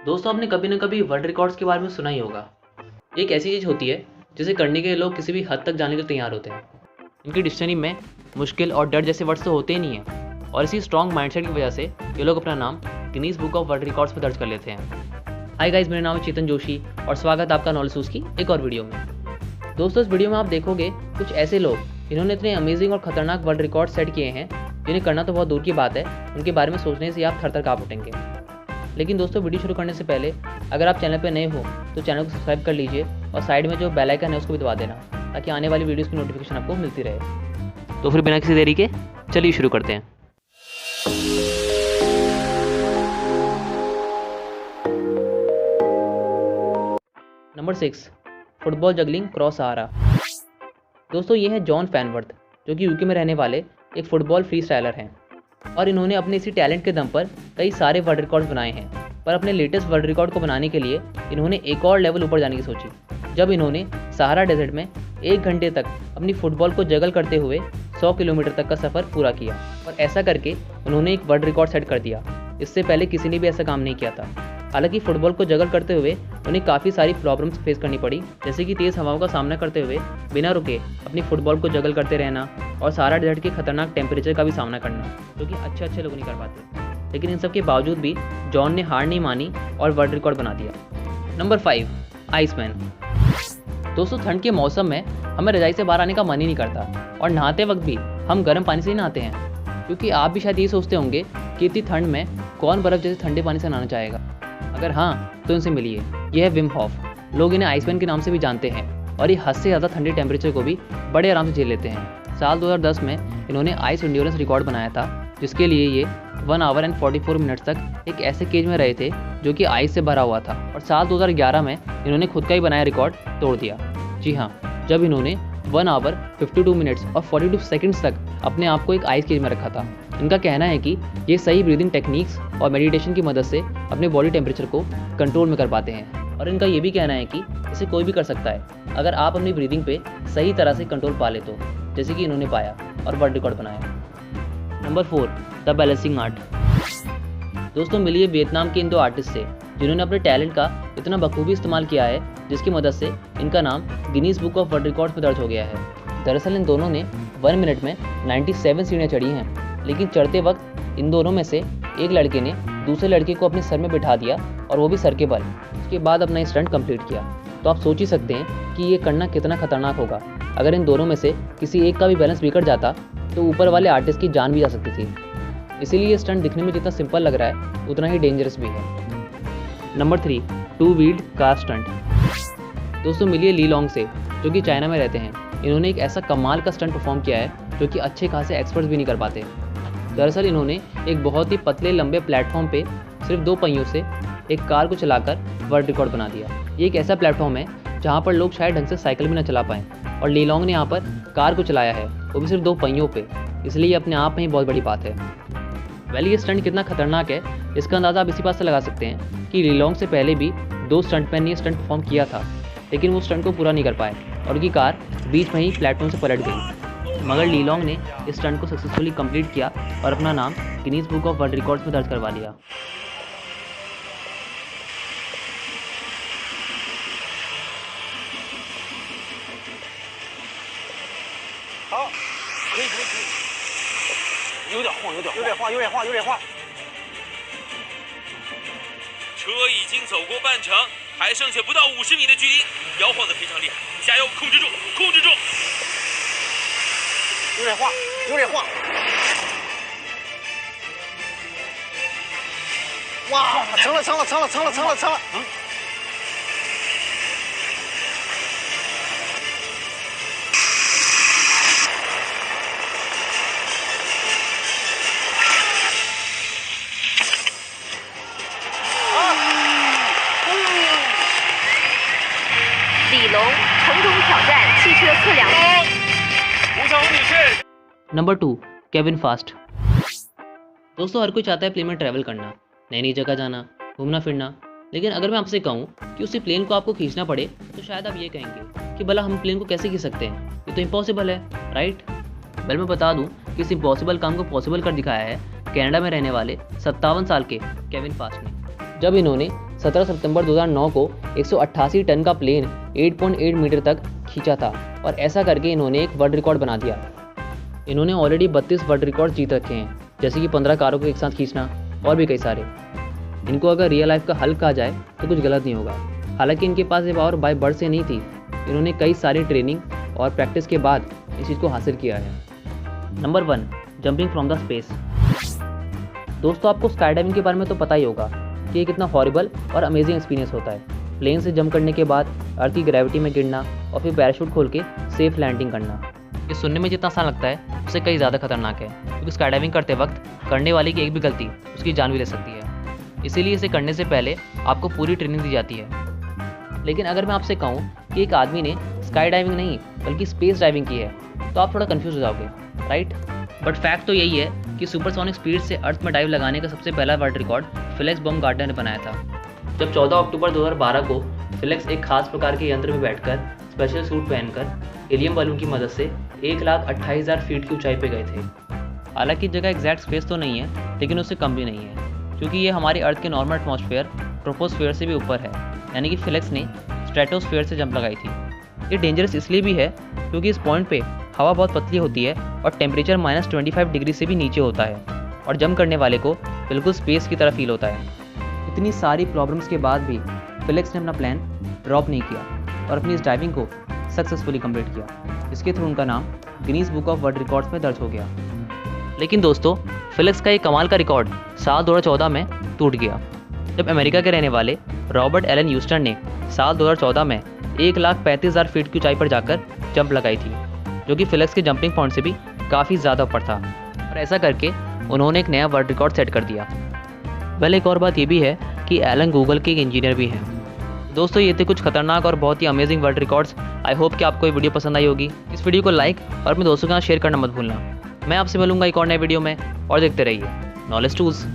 दोस्तों, आपने कभी ना कभी वर्ल्ड रिकॉर्ड्स के बारे में सुना ही होगा। एक ऐसी चीज़ होती है जिसे करने के लिए लोग किसी भी हद तक जाने के लिए तैयार होते हैं। इनकी डिक्शनरी में मुश्किल और डर जैसे वर्ड्स तो होते ही नहीं हैं, और इसी स्ट्रॉन्ग माइंडसेट की वजह से ये लोग अपना नाम Guinness book of world records में दर्ज कर लेते हैं। हाय गाइस, मेरा नाम है चेतन जोशी और स्वागत है आपका नॉलेज सूज की एक और वीडियो में। दोस्तों, इस वीडियो में आप देखोगे कुछ ऐसे लोग जिन्होंने इतने अमेजिंग और खतरनाक वर्ल्ड रिकॉर्ड सेट किए हैं जिन्हें करना तो बहुत दूर की बात है, उनके बारे में सोचने से आप थर-थर काँप उठेंगे। लेकिन दोस्तों, वीडियो शुरू करने से पहले अगर आप चैनल पर नए हो तो चैनल को सब्सक्राइब कर लीजिए और साइड में जो बेल आइकन है उसको भी दबा देना, ताकि आने वाली वीडियोस की नोटिफिकेशन आपको मिलती रहे। तो फिर बिना किसी देरी के चलिए शुरू करते हैं। नंबर 6, फुटबॉल जगलिंग क्रॉस सहारा। दोस्तों, ये है जॉन फैनवर्थ, जो कि यूके में रहने वाले एक फुटबॉल फ्री स्टाइलर हैं और इन्होंने अपने इसी टैलेंट के दम पर कई सारे वर्ल्ड रिकॉर्ड्स बनाए हैं। पर अपने लेटेस्ट वर्ल्ड रिकॉर्ड को बनाने के लिए इन्होंने एक और लेवल ऊपर जाने की सोची, जब इन्होंने सहारा डेजर्ट में 1 घंटे तक अपनी फुटबॉल को जगल करते हुए 100 किलोमीटर तक का सफ़र पूरा किया। और ऐसा करके उन्होंने एक वर्ल्ड रिकॉर्ड सेट कर दिया। इससे पहले किसी ने भी ऐसा काम नहीं किया था। हालांकि फुटबॉल को जगल करते हुए उन्हें काफ़ी सारी प्रॉब्लम्स फेस करनी पड़ी, जैसे कि तेज़ हवाओं का सामना करते हुए बिना रुके अपनी फुटबॉल को जगल करते रहना और सहारा डेजर्ट के खतरनाक टेम्परेचर का भी सामना करना, जो कि अच्छे लोग नहीं कर पाते। लेकिन इन सब के बावजूद भी जॉन ने हार नहीं मानी और वर्ल्ड रिकॉर्ड बना दिया। Number 5, Iceman. दोस्तों, ठंड के मौसम में हमें रजाई से बाहर आने का मन ही नहीं करता और नहाते वक्त भी हम गर्म पानी से ही नहाते हैं, क्योंकि आप भी शायद ये सोचते होंगे कि इतनी ठंड में कौन बर्फ़ जैसे ठंडे पानी से नहाना चाहेगा। अगर हाँ, तो इनसे मिलिए। यह है विम होफ। लोग इन्हें आइसमैन के नाम से भी जानते हैं और ये हद से ज़्यादा ठंडे टेम्परेचर को भी बड़े आराम से झेल लेते हैं। साल 2010 में इन्होंने आइस एंड्योरेंस रिकॉर्ड बनाया था, जिसके लिए ये 1 आवर एंड 44 मिनट्स तक एक ऐसे केज में रहे थे जो कि आइस से भरा हुआ था। और साल 2011 में इन्होंने खुद का ही बनाया रिकॉर्ड तोड़ दिया। जी हाँ, जब इन्होंने 1 आवर 52 मिनट्स और 42 सेकंड्स तक अपने आप को एक आइस केज में रखा था। इनका कहना है कि ये सही ब्रीदिंग टेक्निक्स और मेडिटेशन की मदद से अपने बॉडी टेम्परेचर को कंट्रोल में कर पाते हैं। और इनका ये भी कहना है कि इसे कोई भी कर सकता है अगर आप अपनी ब्रीदिंग पे सही तरह से कंट्रोल पा ले तो, जैसे कि इन्होंने पाया और वर्ल्ड रिकॉर्ड बनाया। Number 4, the balancing art. दोस्तों, मिलिए वियतनाम के इन 2 आर्टिस्ट से जिन्होंने अपने टैलेंट का इतना बखूबी इस्तेमाल किया है, जिसकी मदद से इनका नाम Guinness book of world records में दर्ज हो गया है। दरअसल इन दोनों ने 1 मिनट में 97 सीढ़ियाँ चढ़ी हैं, लेकिन चढ़ते वक्त इन दोनों में से एक लड़के ने दूसरे लड़के को अपने सर में बिठा दिया, और वो भी सर के बल। उसके बाद अपना स्टंट कंप्लीट किया। तो आप सोच ही सकते हैं कि ये करना कितना खतरनाक होगा। अगर इन दोनों में से किसी एक का भी बैलेंस बिगड़ जाता तो ऊपर वाले आर्टिस्ट की जान भी जा सकती थी। इसीलिए ये स्टंट दिखने में जितना सिंपल लग रहा है उतना ही डेंजरस भी है। Number 3, 2 wheeled car stunt. दोस्तों, मिलिए ली लॉन्ग से, जो कि चाइना में रहते हैं। इन्होंने एक ऐसा कमाल का स्टंट परफॉर्म किया है जो कि अच्छे खासे एक्सपर्ट्स भी नहीं कर पाते। दरअसल इन्होंने एक बहुत ही पतले लंबे प्लेटफॉर्म पे सिर्फ 2 पहियों से एक कार को चलाकर वर्ल्ड रिकॉर्ड बना दिया। ये एक ऐसा प्लेटफॉर्म है जहाँ पर लोग शायद ढंग से साइकिल भी ना चला पाएँ, और ली लॉन्ग ने यहाँ पर कार को चलाया है, वो भी सिर्फ 2 पहियों पे। इसलिए ये अपने आप में ही बहुत बड़ी बात है। वैसे ये स्टंट कितना खतरनाक है, इसका अंदाज़ा आप इसी बात से लगा सकते हैं कि ली लॉन्ग से पहले भी 2 स्टंटमैन ने ये स्टंट परफॉर्म किया था, लेकिन वो स्टंट को पूरा नहीं कर पाए और उनकी कार बीच में ही प्लेटफॉर्म से पलट गई। मगर ली लॉन्ग ने इस स्टंट को सक्सेसफुली कंप्लीट किया और अपना नाम Guinness book of world records में दर्ज करवा लिया।有点晃。车已经走过半程，还剩下不到50米的距离，摇晃得非常厉害，加油，控制住。有点晃。哇，成了。李龙成功挑战汽车测量。吴小红女士。नंबर 2, केविन फास्ट। दोस्तों, हर कोई चाहता है प्लेन में ट्रैवल करना, नई जगह जाना, घूमना फिरना। लेकिन अगर मैं आपसे कहूँ कि उसी प्लेन को आपको खींचना पड़े तो शायद आप ये कहेंगे कि भला हम प्लेन को कैसे खींच सकते हैं, ये तो इम्पॉसिबल है, राइट? वेल, मैं बता दूं कि इस इम्पॉसिबल काम को पॉसिबल कर दिखाया है कनाडा में रहने वाले 57 साल के केविन फास्ट ने, जब इन्होंने 17 सितंबर 2009 को 188 टन का प्लेन 8.8 मीटर तक खींचा था और ऐसा करके इन्होंने एक वर्ल्ड रिकॉर्ड बना दिया। इन्होंने ऑलरेडी 32 वर्ल्ड रिकॉर्ड जीत रखे हैं, जैसे कि 15 कारों को एक साथ खींचना और भी कई सारे। इनको अगर रियल लाइफ का हल कहा जाए तो कुछ गलत नहीं होगा। हालांकि इनके पास ये पावर बाय बर्थ से नहीं थी, इन्होंने कई सारी ट्रेनिंग और प्रैक्टिस के बाद इस चीज़ को हासिल किया है। Number 1, jumping from the space. दोस्तों आपको स्काई डाइविंग के बारे में तो पता ही होगा कि ये कितना हॉरिबल और अमेजिंग एक्सपीरियंस होता है। प्लेन से जंप करने के बाद अर्थ की ग्रेविटी में गिरना और फिर पैराशूट खोल के सेफ लैंडिंग करना। ये सुनने में जितना आसान लगता है उससे कई ज़्यादा खतरनाक है, क्योंकि स्काई डाइविंग करते वक्त करने वाले की एक भी गलती उसकी जान भी ले सकती है। इसीलिए इसे करने से पहले आपको पूरी ट्रेनिंग दी जाती है। लेकिन अगर मैं आपसे कहूँ कि एक आदमी ने स्काई डाइविंग नहीं बल्कि स्पेस डाइविंग की है तो आप थोड़ा कंफ्यूज हो जाओगे, राइट? बट फैक्ट तो यही है कि सुपरसोनिक स्पीड से अर्थ में डाइव लगाने का सबसे पहला वर्ल्ड रिकॉर्ड फेलिक्स बाumgartner ने बनाया था। जब 14 अक्टूबर 2012 को फेलिक्स एक खास प्रकार के यंत्र में बैठकर स्पेशल सूट पहनकर हीलियम बलून की मदद से 1,28,000 फीट की ऊंचाई पे गए थे। हालांकि जगह एग्जैक्ट स्पेस तो नहीं है, लेकिन उससे कम भी नहीं है, क्योंकि ये हमारे अर्थ के नॉर्मल एटमॉस्फेयर ट्रोपोस्फेयर से भी ऊपर है। यानी कि फेलिक्स ने स्ट्रेटोस्फेयर से जंप लगाई थी। ये डेंजरस इसलिए भी है क्योंकि इस पॉइंट पे हवा बहुत पतली होती है और टेम्परेचर -25 डिग्री से भी नीचे होता है और जंप करने वाले को बिल्कुल स्पेस की तरह फील होता है। इतनी सारी प्रॉब्लम्स के बाद भी फेलिक्स ने अपना प्लान ड्रॉप नहीं किया और अपनी इस डाइविंग को सक्सेसफुली कंप्लीट किया। इसके थ्रू उनका नाम Guinness book of world records में दर्ज हो गया। लेकिन दोस्तों फेलिक्स का ये कमाल का रिकॉर्ड साल 2014 में टूट गया, जब अमेरिका के रहने वाले रॉबर्ट एलन ह्यूस्टन ने साल 2014 में 1,35,000 फीट की ऊंचाई पर जाकर जंप लगाई थी, जो कि फेलिक्स के जंपिंग पॉइंट से भी काफ़ी ज़्यादा ऊपर था। और ऐसा करके उन्होंने एक नया वर्ल्ड रिकॉर्ड सेट कर दिया। वेल, एक और बात ये भी है कि एलन गूगल के एक इंजीनियर भी हैं। दोस्तों ये थे कुछ खतरनाक और बहुत ही amazing world records. I hope कि आपको ये वीडियो पसंद आई होगी। इस वीडियो को लाइक और अपने दोस्तों के साथ शेयर करना मत भूलना। मैं आपसे मिलूंगा एक और नए वीडियो में, और देखते रहिए नॉलेज टूल्स।